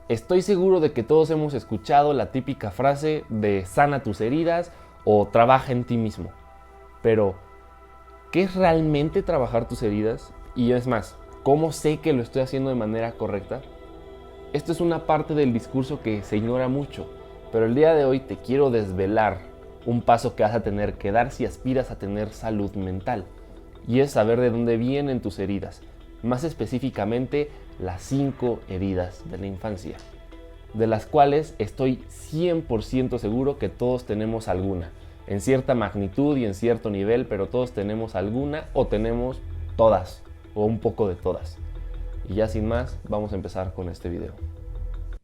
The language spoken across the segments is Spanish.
Estoy seguro de que todos hemos escuchado la típica frase de sana tus heridas o trabaja en ti mismo. Pero, ¿qué es realmente trabajar tus heridas? Y es más, ¿cómo sé que lo estoy haciendo de manera correcta? Esto es una parte del discurso que se ignora mucho, pero el día de hoy te quiero desvelar un paso que vas a tener que dar si aspiras a tener salud mental. Y es saber de dónde vienen tus heridas, más específicamente las 5 heridas de la infancia, de las cuales estoy 100% seguro que todos tenemos alguna, en cierta magnitud y en cierto nivel, pero todos tenemos alguna o tenemos todas, o un poco de todas. Y ya sin más, vamos a empezar con este video.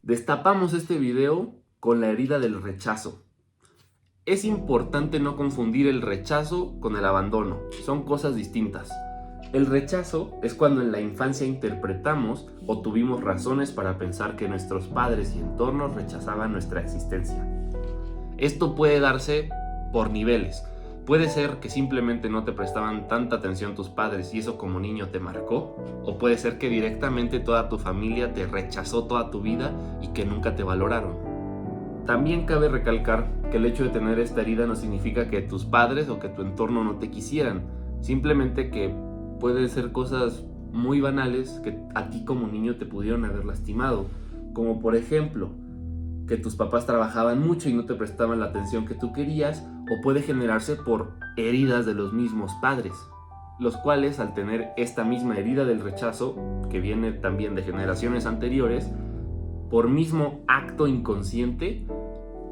Destapamos este video con la herida del rechazo. Es importante no confundir el rechazo con el abandono, son cosas distintas. El rechazo es cuando en la infancia interpretamos o tuvimos razones para pensar que nuestros padres y entornos rechazaban nuestra existencia. Esto puede darse por niveles. Puede ser que simplemente no te prestaban tanta atención tus padres y eso como niño te marcó, o puede ser que directamente toda tu familia te rechazó toda tu vida y que nunca te valoraron. También cabe recalcar que el hecho de tener esta herida no significa que tus padres o que tu entorno no te quisieran, simplemente que pueden ser cosas muy banales que a ti como niño te pudieron haber lastimado, como por ejemplo que tus papás trabajaban mucho y no te prestaban la atención que tú querías, o puede generarse por heridas de los mismos padres, los cuales al tener esta misma herida del rechazo, que viene también de generaciones anteriores, por mismo acto inconsciente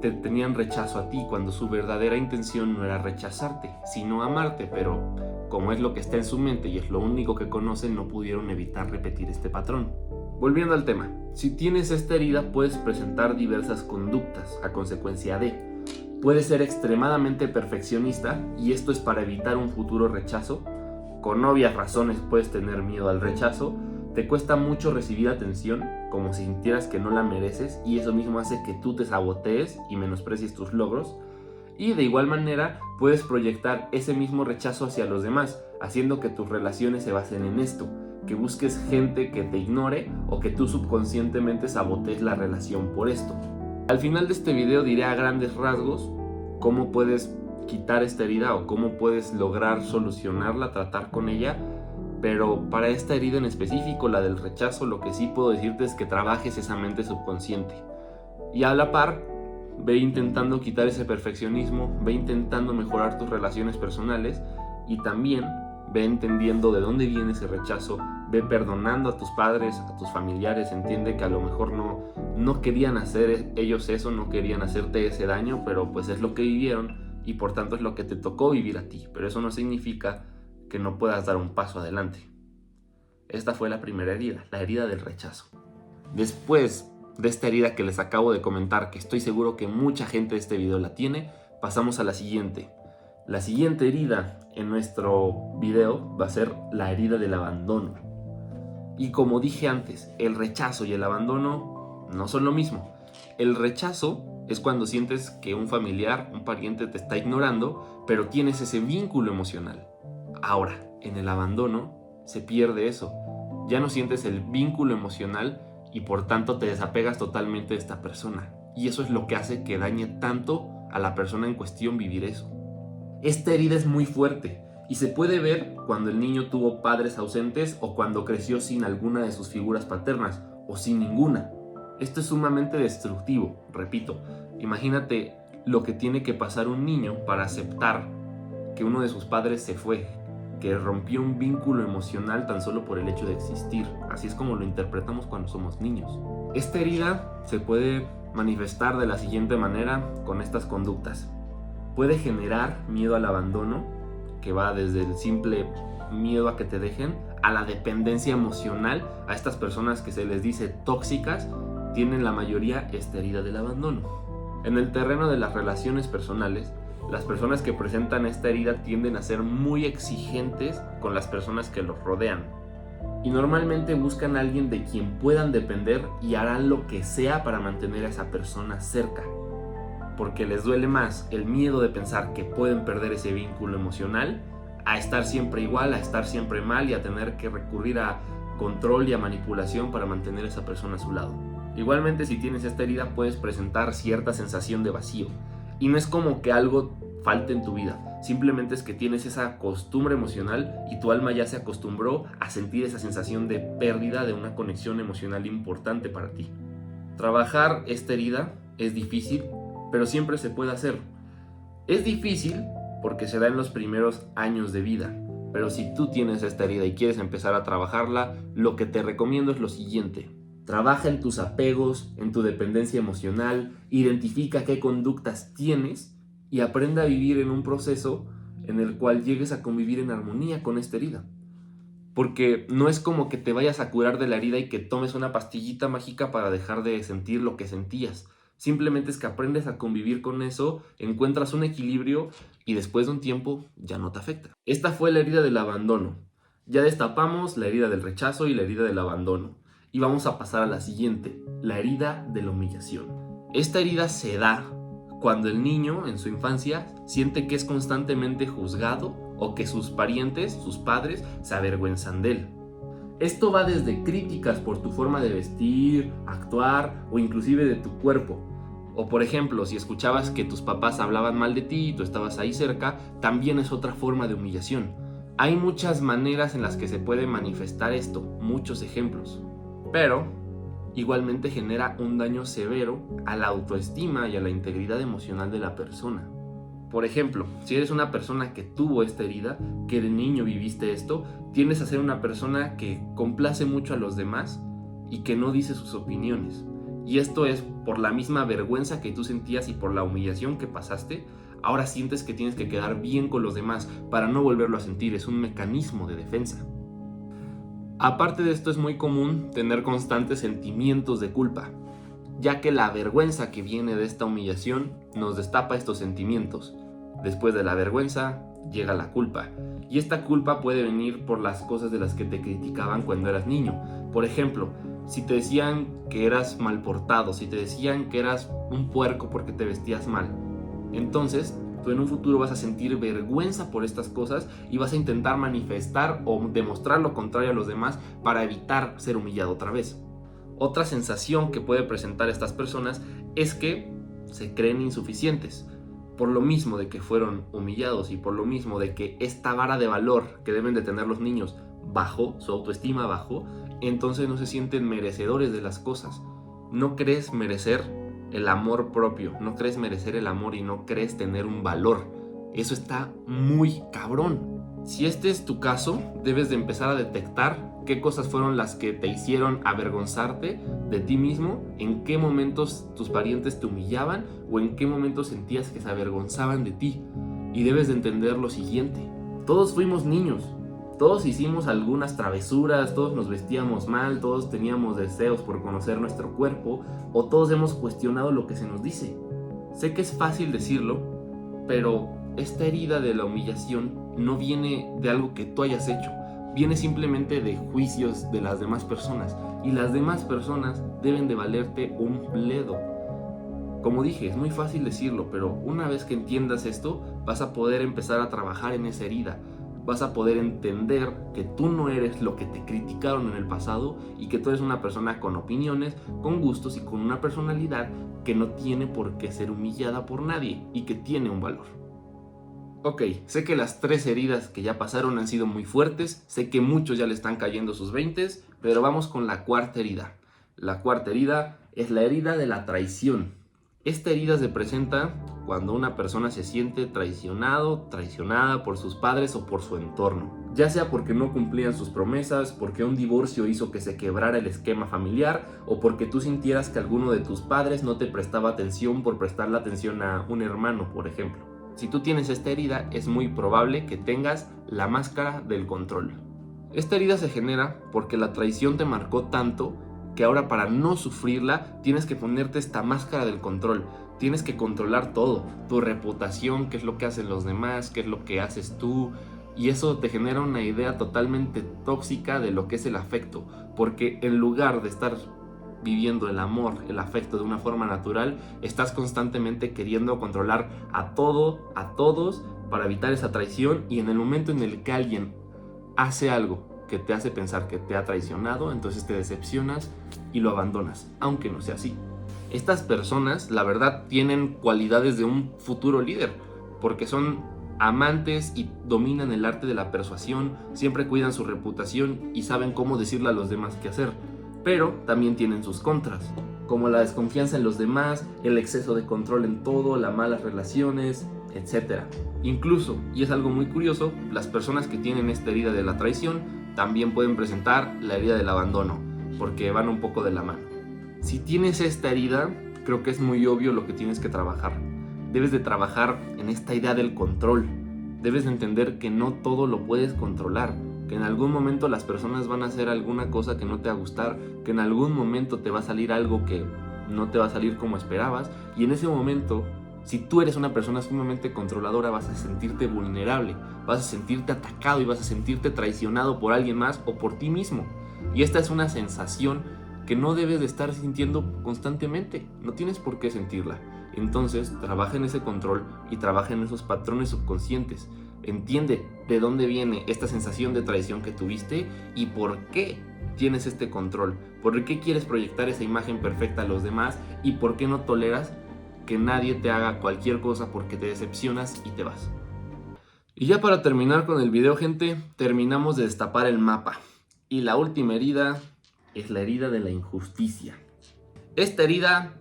te tenían rechazo a ti, cuando su verdadera intención no era rechazarte, sino amarte, pero como es lo que está en su mente y es lo único que conocen, no pudieron evitar repetir este patrón. Volviendo al tema, si tienes esta herida puedes presentar diversas conductas a consecuencia de. Puedes ser extremadamente perfeccionista y esto es para evitar un futuro rechazo. Con obvias razones puedes tener miedo al rechazo. Te cuesta mucho recibir atención, como si sintieras que no la mereces, y eso mismo hace que tú te sabotees y menosprecies tus logros. Y de igual manera puedes proyectar ese mismo rechazo hacia los demás, haciendo que tus relaciones se basen en esto, que busques gente que te ignore o que tú subconscientemente sabotees la relación por esto. Al final de este video diré a grandes rasgos cómo puedes quitar esta herida o cómo puedes lograr solucionarla, tratar con ella, pero para esta herida en específico, la del rechazo, lo que sí puedo decirte es que trabajes esa mente subconsciente. Y a la par, ve intentando quitar ese perfeccionismo, ve intentando mejorar tus relaciones personales y también ve entendiendo de dónde viene ese rechazo, ve perdonando a tus padres, a tus familiares, entiende que a lo mejor no querían hacer ellos eso, no querían hacerte ese daño, pero pues es lo que vivieron y por tanto es lo que te tocó vivir a ti, pero eso no significa que no puedas dar un paso adelante. Esta fue la primera herida, la herida del rechazo. Después de esta herida que les acabo de comentar, que estoy seguro que mucha gente de este video la tiene, pasamos a la siguiente. La siguiente herida en nuestro video va a ser la herida del abandono. Y como dije antes, el rechazo y el abandono no son lo mismo. El rechazo es cuando sientes que un familiar, un pariente te está ignorando, pero tienes ese vínculo emocional. Ahora, en el abandono se pierde eso. Ya no sientes el vínculo emocional y por tanto te desapegas totalmente de esta persona. Y eso es lo que hace que dañe tanto a la persona en cuestión vivir eso. Esta herida es muy fuerte y se puede ver cuando el niño tuvo padres ausentes o cuando creció sin alguna de sus figuras paternas o sin ninguna. Esto es sumamente destructivo, repito. Imagínate lo que tiene que pasar un niño para aceptar que uno de sus padres se fue, que rompió un vínculo emocional tan solo por el hecho de existir. Así es como lo interpretamos cuando somos niños. Esta herida se puede manifestar de la siguiente manera con estas conductas. Puede generar miedo al abandono, que va desde el simple miedo a que te dejen, a la dependencia emocional. A estas personas que se les dice tóxicas, tienen la mayoría esta herida del abandono. En el terreno de las relaciones personales, las personas que presentan esta herida tienden a ser muy exigentes con las personas que los rodean. Y normalmente buscan a alguien de quien puedan depender y harán lo que sea para mantener a esa persona cerca. Porque les duele más el miedo de pensar que pueden perder ese vínculo emocional a estar siempre igual, a estar siempre mal y a tener que recurrir a control y a manipulación para mantener a esa persona a su lado. Igualmente, si tienes esta herida puedes presentar cierta sensación de vacío. Y no es como que algo falte en tu vida, simplemente es que tienes esa costumbre emocional y tu alma ya se acostumbró a sentir esa sensación de pérdida de una conexión emocional importante para ti. Trabajar esta herida es difícil, pero siempre se puede hacer. Es difícil porque se da en los primeros años de vida, pero si tú tienes esta herida y quieres empezar a trabajarla, lo que te recomiendo es lo siguiente. Trabaja en tus apegos, en tu dependencia emocional, identifica qué conductas tienes y aprende a vivir en un proceso en el cual llegues a convivir en armonía con esta herida. Porque no es como que te vayas a curar de la herida y que tomes una pastillita mágica para dejar de sentir lo que sentías. Simplemente es que aprendes a convivir con eso, encuentras un equilibrio y después de un tiempo ya no te afecta. Esta fue la herida del abandono. Ya destapamos la herida del rechazo y la herida del abandono. Y vamos a pasar a la siguiente, la herida de la humillación. Esta herida se da cuando el niño en su infancia siente que es constantemente juzgado o que sus parientes, sus padres, se avergüenzan de él. Esto va desde críticas por tu forma de vestir, actuar o inclusive de tu cuerpo. O por ejemplo, si escuchabas que tus papás hablaban mal de ti y tú estabas ahí cerca, también es otra forma de humillación. Hay muchas maneras en las que se puede manifestar esto, muchos ejemplos. Pero igualmente genera un daño severo a la autoestima y a la integridad emocional de la persona. Por ejemplo, si eres una persona que tuvo esta herida, que de niño viviste esto, tiendes a ser una persona que complace mucho a los demás y que no dice sus opiniones. Y esto es por la misma vergüenza que tú sentías y por la humillación que pasaste, ahora sientes que tienes que quedar bien con los demás para no volverlo a sentir, es un mecanismo de defensa. Aparte de esto es muy común tener constantes sentimientos de culpa, ya que la vergüenza que viene de esta humillación nos destapa estos sentimientos. Después de la vergüenza llega la culpa, y esta culpa puede venir por las cosas de las que te criticaban cuando eras niño. Por ejemplo, si te decían que eras mal portado, si te decían que eras un puerco porque te vestías mal, entonces tú en un futuro vas a sentir vergüenza por estas cosas y vas a intentar manifestar o demostrar lo contrario a los demás para evitar ser humillado otra vez. Otra sensación que puede presentar estas personas es que se creen insuficientes, por lo mismo de que fueron humillados y por lo mismo de que esta vara de valor que deben de tener los niños bajó, su autoestima bajó, entonces no se sienten merecedores de las cosas. No crees merecer el amor propio, no crees merecer el amor y no crees tener un valor. Eso está muy cabrón. Si este es tu caso, debes de empezar a detectar qué cosas fueron las que te hicieron avergonzarte de ti mismo, en qué momentos tus parientes te humillaban o en qué momentos sentías que se avergonzaban de ti. Y debes de entender lo siguiente: todos fuimos niños, todos hicimos algunas travesuras, todos nos vestíamos mal, todos teníamos deseos por conocer nuestro cuerpo o todos hemos cuestionado lo que se nos dice. Sé que es fácil decirlo, pero esta herida de la humillación no viene de algo que tú hayas hecho, viene simplemente de juicios de las demás personas y las demás personas deben de valerte un bledo. Como dije, es muy fácil decirlo, pero una vez que entiendas esto, vas a poder empezar a trabajar en esa herida. Vas a poder entender que tú no eres lo que te criticaron en el pasado y que tú eres una persona con opiniones, con gustos y con una personalidad que no tiene por qué ser humillada por nadie y que tiene un valor. Ok, sé que las 3 heridas que ya pasaron han sido muy fuertes, sé que muchos ya le están cayendo sus 20, pero vamos con la 4ª herida. La 4ª herida es la herida de la traición. Esta herida se presenta cuando una persona se siente traicionada por sus padres o por su entorno, ya sea porque no cumplían sus promesas, porque un divorcio hizo que se quebrara el esquema familiar o porque tú sintieras que alguno de tus padres no te prestaba atención por prestarle atención a un hermano, por ejemplo. Si tú tienes esta herida, es muy probable que tengas la máscara del control. Esta herida se genera porque la traición te marcó tanto que ahora, para no sufrirla, tienes que ponerte esta máscara del control. Tienes que controlar todo, tu reputación, qué es lo que hacen los demás, qué es lo que haces tú, y eso te genera una idea totalmente tóxica de lo que es el afecto, porque en lugar de estar viviendo el amor, el afecto de una forma natural, estás constantemente queriendo controlar a todo, a todos, para evitar esa traición, y en el momento en el que alguien hace algo que te hace pensar que te ha traicionado, entonces te decepcionas y lo abandonas, aunque no sea así. Estas personas, la verdad, tienen cualidades de un futuro líder, porque son amantes y dominan el arte de la persuasión, siempre cuidan su reputación y saben cómo decirle a los demás qué hacer, pero también tienen sus contras, como la desconfianza en los demás, el exceso de control en todo, las malas relaciones, etc. Incluso, y es algo muy curioso, las personas que tienen esta herida de la traición también pueden presentar la herida del abandono, porque van un poco de la mano. Si tienes esta herida, creo que es muy obvio lo que tienes que trabajar. Debes de trabajar en esta idea del control. Debes de entender que no todo lo puedes controlar, que en algún momento las personas van a hacer alguna cosa que no te va a gustar, que en algún momento te va a salir algo que no te va a salir como esperabas, y en ese momento, si tú eres una persona sumamente controladora, vas a sentirte vulnerable, vas a sentirte atacado y vas a sentirte traicionado por alguien más o por ti mismo. Y esta es una sensación que no debes de estar sintiendo constantemente, no tienes por qué sentirla. Entonces, trabaja en ese control y trabaja en esos patrones subconscientes. Entiende de dónde viene esta sensación de traición que tuviste y por qué tienes este control, por qué quieres proyectar esa imagen perfecta a los demás y por qué no toleras que nadie te haga cualquier cosa porque te decepcionas y te vas. Y ya para terminar con el video, gente, terminamos de destapar el mapa. Y la última herida es la herida de la injusticia. Esta herida,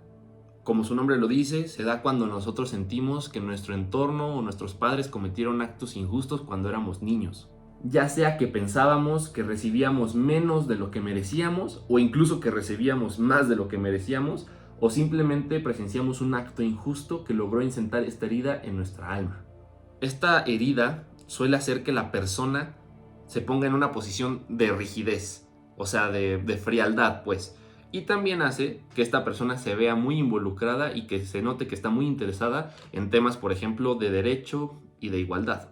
como su nombre lo dice, se da cuando nosotros sentimos que nuestro entorno o nuestros padres cometieron actos injustos cuando éramos niños. Ya sea que pensábamos que recibíamos menos de lo que merecíamos o incluso que recibíamos más de lo que merecíamos, o simplemente presenciamos un acto injusto que logró incentar esta herida en nuestra alma. Esta herida suele hacer que la persona se ponga en una posición de rigidez, o sea, de frialdad, pues. Y también hace que esta persona se vea muy involucrada y que se note que está muy interesada en temas, por ejemplo, de derecho y de igualdad.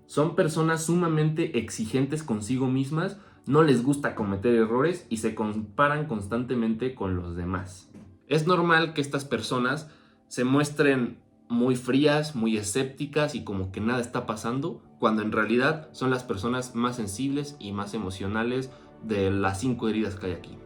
Son personas sumamente exigentes consigo mismas, no les gusta cometer errores y se comparan constantemente con los demás. Es normal que estas personas se muestren muy frías, muy escépticas y como que nada está pasando, cuando en realidad son las personas más sensibles y más emocionales de las 5 heridas que hay aquí.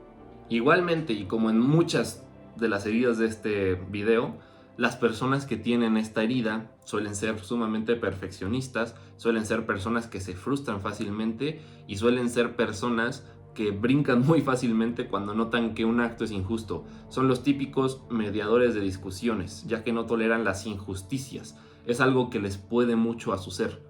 Igualmente, y como en muchas de las heridas de este video, las personas que tienen esta herida suelen ser sumamente perfeccionistas, suelen ser personas que se frustran fácilmente y suelen ser personas que brincan muy fácilmente cuando notan que un acto es injusto. Son los típicos mediadores de discusiones, ya que no toleran las injusticias. Es algo que les puede mucho a su ser.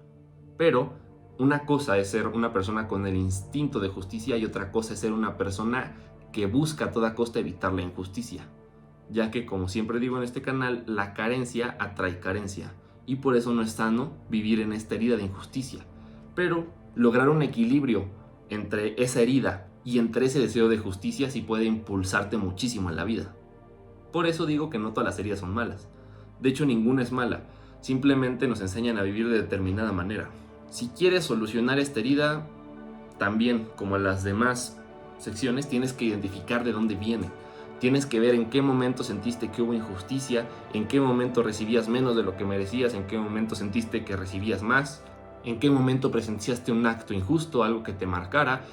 Pero una cosa es ser una persona con el instinto de justicia y otra cosa es ser una persona que busca a toda costa evitar la injusticia, ya que, como siempre digo en este canal, la carencia atrae carencia y por eso no es sano vivir en esta herida de injusticia. Pero lograr un equilibrio entre esa herida y entre ese deseo de justicia sí puede impulsarte muchísimo en la vida. Por eso digo que no todas las heridas son malas. De hecho, ninguna es mala, simplemente nos enseñan a vivir de determinada manera. Si quieres solucionar esta herida, también como en las demás secciones, tienes que identificar de dónde viene. Tienes que ver en qué momento sentiste que hubo injusticia, en qué momento recibías menos de lo que merecías, en qué momento sentiste que recibías más, en qué momento presenciaste un acto injusto, algo que te marcara,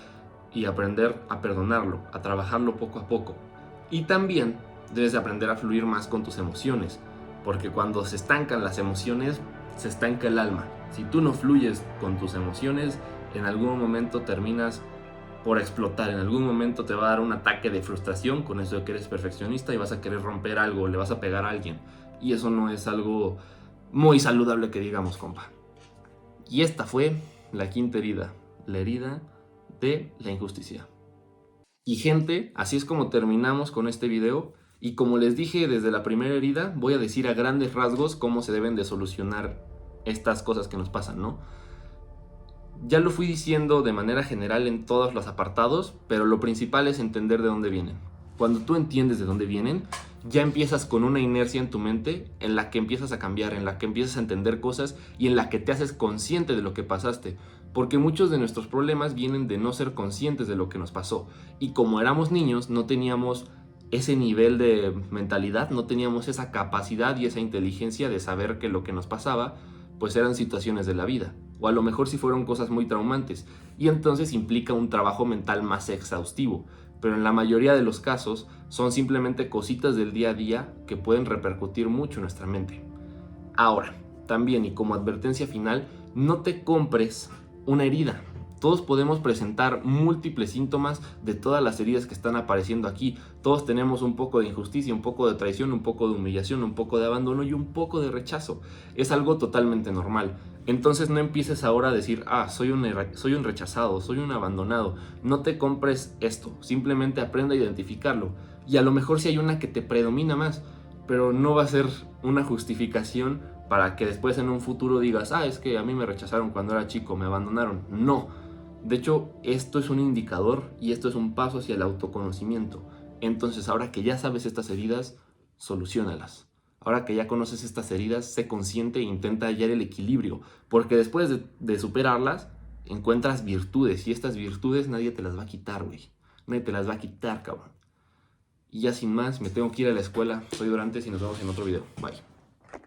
y aprender a perdonarlo, a trabajarlo poco a poco. Y también debes de aprender a fluir más con tus emociones, porque cuando se estancan las emociones, se estanca el alma. Si tú no fluyes con tus emociones, en algún momento terminas por explotar, en algún momento te va a dar un ataque de frustración con eso de que eres perfeccionista y vas a querer romper algo, le vas a pegar a alguien, y eso no es algo muy saludable que digamos, compa. Y esta fue la quinta herida, la herida de la injusticia. Y gente, así es como terminamos con este video, y como les dije desde la primera herida, voy a decir a grandes rasgos cómo se deben de solucionar estas cosas que nos pasan, ¿no? Ya lo fui diciendo de manera general en todos los apartados, pero lo principal es entender de dónde vienen. Cuando tú entiendes de dónde vienen, ya empiezas con una inercia en tu mente en la que empiezas a cambiar, en la que empiezas a entender cosas y en la que te haces consciente de lo que pasaste. Porque muchos de nuestros problemas vienen de no ser conscientes de lo que nos pasó. Y como éramos niños, no teníamos ese nivel de mentalidad, no teníamos esa capacidad y esa inteligencia de saber que lo que nos pasaba, pues eran situaciones de la vida. o a lo mejor sí fueron cosas muy traumantes, y entonces implica un trabajo mental más exhaustivo, pero en la mayoría de los casos son simplemente cositas del día a día que pueden repercutir mucho en nuestra mente. Ahora, también y como advertencia final, no te compres una herida. Todos podemos presentar múltiples síntomas de todas las heridas que están apareciendo aquí. Todos tenemos un poco de injusticia, un poco de traición, un poco de humillación, un poco de abandono y un poco de rechazo. Es algo totalmente normal. Entonces no empieces ahora a decir, soy un rechazado, soy un abandonado. No te compres esto, simplemente aprende a identificarlo. Y a lo mejor sí hay una que te predomina más, pero no va a ser una justificación para que después en un futuro digas, es que a mí me rechazaron cuando era chico, me abandonaron. No. De hecho, esto es un indicador y esto es un paso hacia el autoconocimiento. Entonces, ahora que ya sabes estas heridas, soluciónalas. Ahora que ya conoces estas heridas, sé consciente e intenta hallar el equilibrio, porque después de superarlas, encuentras virtudes, y estas virtudes nadie te las va a quitar, güey. Nadie te las va a quitar, cabrón. Y ya sin más, me tengo que ir a la escuela. Soy Dorantes y nos vemos en otro video. Bye.